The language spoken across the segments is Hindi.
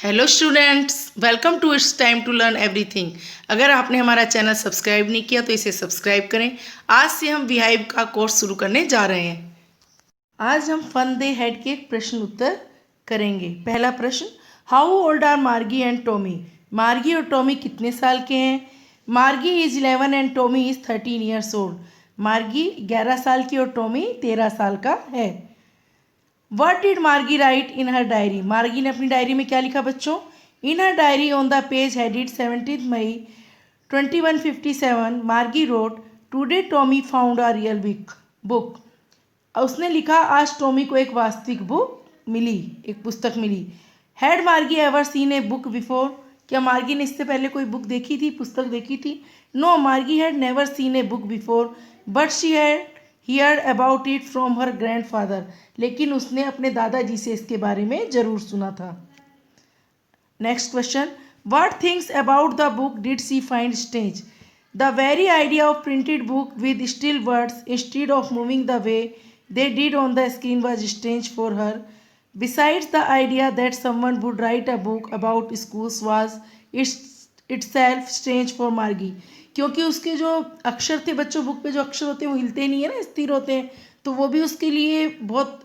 Hello students, welcome to it's time to learn everything. अगर आपने हमारा चैनल सब्सक्राइब नहीं किया तो इसे सब्सक्राइब करें। आज से हम विहाइव का कोर्स शुरू करने जा रहे हैं। आज हम फन डे हेड के प्रश्न उत्तर करेंगे। पहला प्रश्न, हाउ ओल्ड आर मार्गी एंड टॉमी? मार्गी और टॉमी कितने साल के हैं? मार्गी is 11 and Tommy is 13 years old. मार्गी 11 साल की और टॉमी 13 साल का है। What did Margie write in her diary? Margie ने अपनी डायरी में क्या लिखा बच्चों? In her diary on the page headed 17 May 2157 Margie wrote, today Tommy found a real book. उसने लिखा, आज टॉमी को एक वास्तविक बुक मिली, एक पुस्तक मिली। हैड मार्गी ever seen a book before? क्या मार्गी ने इससे पहले कोई बुक देखी थी, पुस्तक देखी थी? नो, मार्गी had never seen a book before but she had here about it from her grandfather. लेकिन उसने अपने दादाजी से इसके बारे में ज़रूर सुना था। Next question, what things about the book did she find strange? The very idea of printed book with still words instead of moving the way they did on the screen was strange for her. Besides, the idea that someone would write a book about schools was itself strange for Margie. क्योंकि उसके जो अक्षर थे बच्चों, बुक पे जो अक्षर होते हैं वो हिलते नहीं है ना, स्थिर होते हैं, तो वो भी उसके लिए बहुत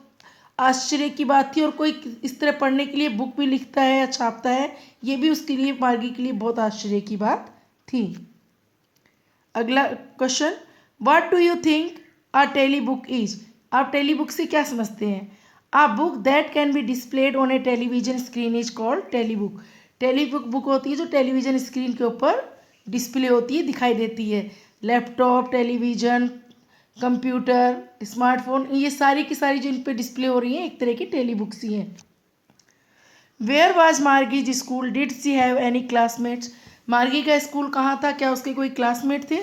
आश्चर्य की बात थी। और कोई इस तरह पढ़ने के लिए बुक भी लिखता है या छापता है, ये भी उसके लिए, मार्गी के लिए बहुत आश्चर्य की बात थी। अगला question, what do you think a tele book is? आप टेली बुक से क्या समझते हैं? A book that can be displayed on a television screen is called tele book. Tele book होती है जो टेलीविजन स्क्रीन के ऊपर डिस्प्ले होती है, दिखाई देती है। लैपटॉप, टेलीविजन, कंप्यूटर, स्मार्टफोन, ये सारी की सारी जो इन पर डिस्प्ले हो रही हैं एक तरह की टेली बुक्स ही हैं। Where was Margie's school? Did she have any classmates? Margie का स्कूल कहाँ था? क्या उसके कोई क्लासमेट थे?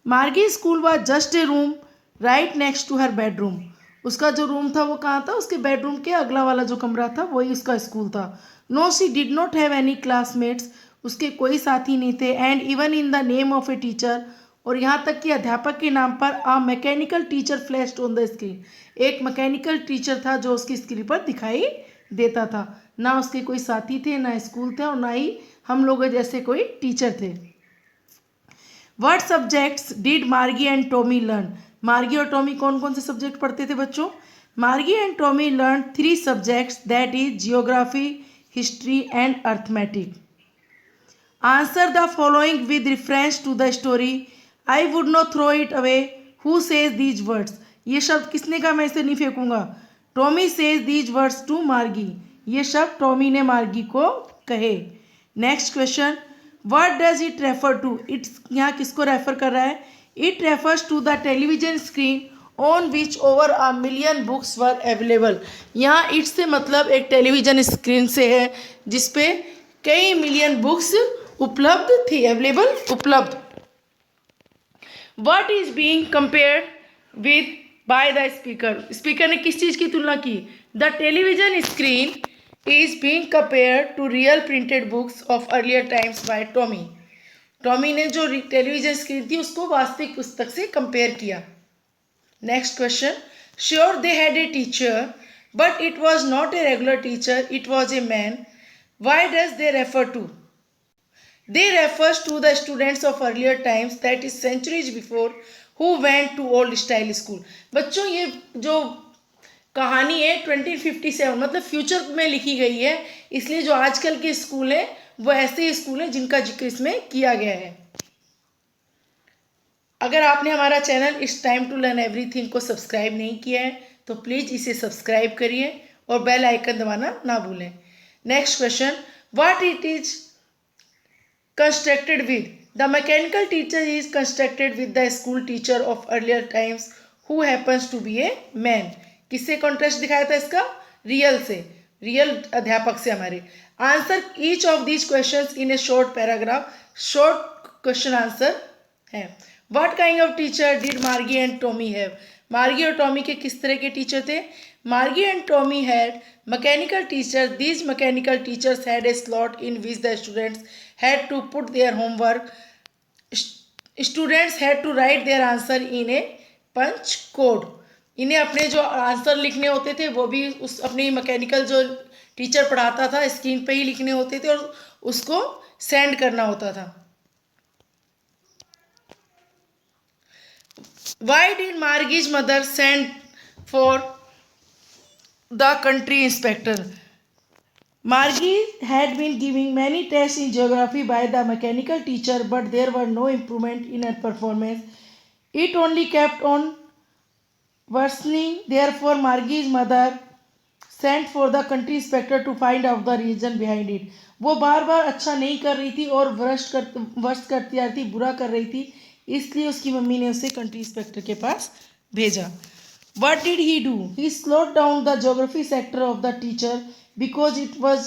Margie school was just a room right next to her bedroom. उसका जो रूम था वो कहाँ था? उसके बेडरूम के अगला वाला जो कमरा था वही उसका स्कूल था। No, she did not have any classmates. उसके कोई साथी नहीं थे। And even in the name of a teacher, और यहाँ तक कि अध्यापक के नाम पर a mechanical teacher flashed on the screen. एक मैकेनिकल टीचर था जो उसकी स्क्रीन पर दिखाई देता था। ना उसके कोई साथी थे, ना स्कूल थे, और ना ही हम लोग जैसे कोई टीचर थे। What subjects did Margie and Tommy learn? मार्गी और टॉमी कौन कौन से सब्जेक्ट पढ़ते थे बच्चों? Margie and Tommy learn 3 subjects, that is geography, history and arithmetic. Answer the following with reference to the story. I would not throw it away. Who says these words? ये शब्द किसने कहा मैं इसे नहीं फेंकूंगा? Tommy says these words to Margie. ये शब्द टॉमी ने मार्गी को कहे। Next question, what does it refer to? It's यहाँ किसको रेफर कर रहा है? It refers to the television screen on which over a million books were available. यहाँ इट से मतलब एक टेलीविजन स्क्रीन से है जिसपे कई मिलियन बुक्स उपलब्ध थी, अवेलेबल, उपलब्ध। What is being compared with by the speaker? Speaker ने किस चीज़ की तुलना की? The television screen is being compared to real printed books of earlier times by Tommy. Tommy ने जो टेलीविजन स्क्रीन थी उसको वास्तविक पुस्तक से कंपेयर किया। Next question, sure they had a teacher but it was not a regular teacher, it was a man. Why does they refer to? They refers to the students of earlier times, that is centuries before, who went to old style school. बच्चों ये जो कहानी है 2057 मतलब फ्यूचर में लिखी गई है, इसलिए जो आजकल के स्कूल हैं वो ऐसे स्कूल हैं जिनका जिक्र इसमें किया गया है। अगर आपने हमारा channel it's time to learn everything को सब्सक्राइब नहीं किया है तो प्लीज़ इसे सब्सक्राइब करिए और बेल आइकन दबाना ना भूलें। Next question, what it is constructed with? The mechanical teacher is constructed with the school teacher of earlier times who happens to be a man. किससे कॉन्ट्रास्ट दिखाया था इसका? रियल से, रियल अध्यापक से हमारे। Answer each of these questions in a short paragraph. Short question answer है। What kind of teacher did Margie and Tommy have? Margie और टॉमी के किस तरह के टीचर थे? Margie and Tommy had mechanical teacher. These mechanical teachers had a slot in which the students had to put their homework. Students had to write their answer in a punch code. इन्हें अपने जो आंसर लिखने होते थे वो भी उस अपनी मैकेनिकल जो टीचर पढ़ाता था स्क्रीन पे ही लिखने होते थे और उसको सेंड करना होता था। Why did Margie's mother send for the country inspector? Margie had been giving many tests in geography by the mechanical teacher, but there were no improvement in her performance. It only kept on worsening. Therefore, Margie's mother sent for the country inspector to find out the reason behind it. वो बार बार अच्छा नहीं कर रही थी और वर्स्ट करती आ रही थी, बुरा कर रही थी, इसलिए उसकी मम्मी ने उसे कंट्री इंस्पेक्टर के पास भेजा। What did he do? He slowed down the geography sector of the teacher because it was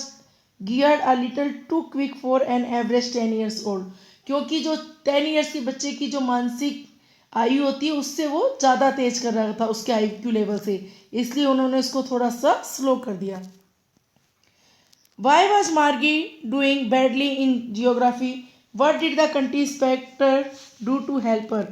geared a little too quick for an average 10 years old. क्योंकि जो 10 years के बच्चे की जो मानसिक आयु होती है उससे वो ज़्यादा तेज कर रहा था उसके IQ लेवल से, इसलिए उन्होंने उसको थोड़ा सा स्लो कर दिया। Why was Margie doing badly in geography? What did the country inspector do to help her?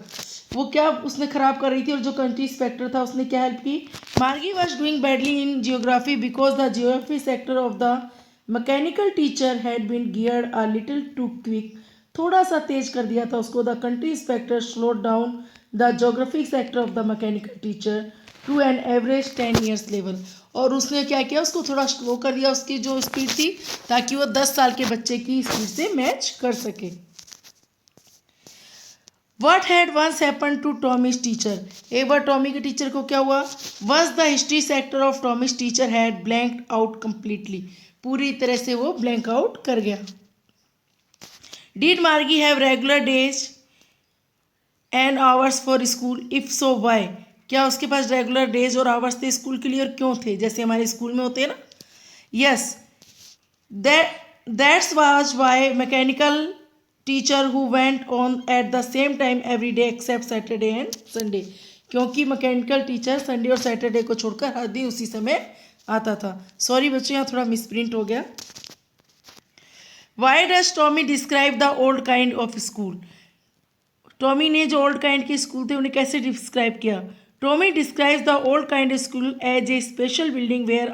वो क्या उसने खराब कर रही थी और जो कंट्री इंस्पेक्टर था उसने क्या हेल्प की? Margie was doing badly in geography because the geography sector of the mechanical teacher had been geared a little too quick. थोड़ा सा तेज कर दिया था उसको। The country inspector slowed down the geographic sector of the mechanical teacher to an average 10 years level. और उसने क्या किया, उसको थोड़ा स्लो कर दिया उसकी जो स्पीड थी, ताकि वो 10 साल के बच्चे की स्पीड से मैच कर सके। What had once happened to Tommy's teacher? एक बार टॉमी के टीचर को क्या हुआ? Once the history sector of Tommy's teacher had blanked out completely. पूरी तरह से वो blank out कर गया। Did Margie have regular days and hours for school? If so, why? क्या उसके पास रेगुलर डेज और आवर्स थे स्कूल के लिए और क्यों थे, जैसे हमारे स्कूल में होते हैं ना? Yes, that's was why mechanical teacher who went on at the same time every day except Saturday and Sunday. क्योंकि मैकेनिकल टीचर संडे और सैटरडे को छोड़कर हर दिन उसी समय आता था। सॉरी बच्चों, यहाँ थोड़ा मिसप्रिंट हो गया। Why does Tommy describe the old kind of school? Tommy ने जो ओल्ड काइंड के स्कूल थे उन्हें कैसे डिस्क्राइब किया? Tommy describes the old kind school as a special building where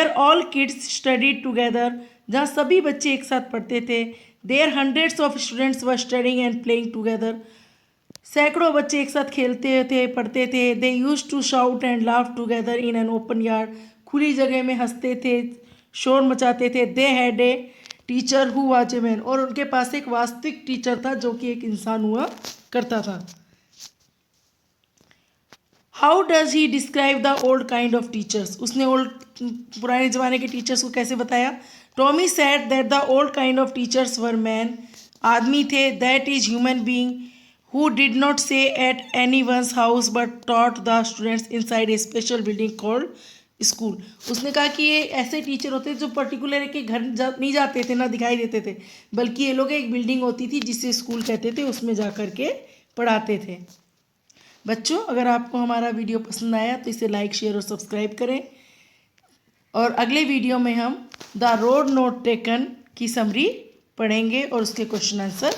all kids studied together, जहाँ सभी बच्चे एक साथ पढ़ते थे। There hundreds of students were studying and playing together, सैकड़ों बच्चे एक साथ खेलते थे, पढ़ते थे। They use to shout and laugh together in an open yard, खुली जगह में हंसते थे, शोर मचाते थे। They had a teacher who was a man, और उनके पास एक वास्तविक टीचर था जो कि एक इंसान हुआ करता था। How does he describe the old kind of teachers? उसने पुराने ज़माने के टीचर्स को कैसे बताया? Tommy said that the old kind of teachers were man, आदमी थे। That is human being who did not say at any one's house but taught the students inside a special building called school. उसने कहा कि ये ऐसे टीचर होते जो पर्टिकुलर के घर नहीं जाते थे, ना दिखाई देते थे, बल्कि ये लोग एक बिल्डिंग होती थी जिसे स्कूल कहते थे, उसमें जा कर के पढ़ाते थे। बच्चों, अगर आपको हमारा वीडियो पसंद आया तो इसे लाइक, शेयर और सब्सक्राइब करें। और अगले वीडियो में हम द रोड नोट टेकन की समरी पढ़ेंगे और उसके क्वेश्चन आंसर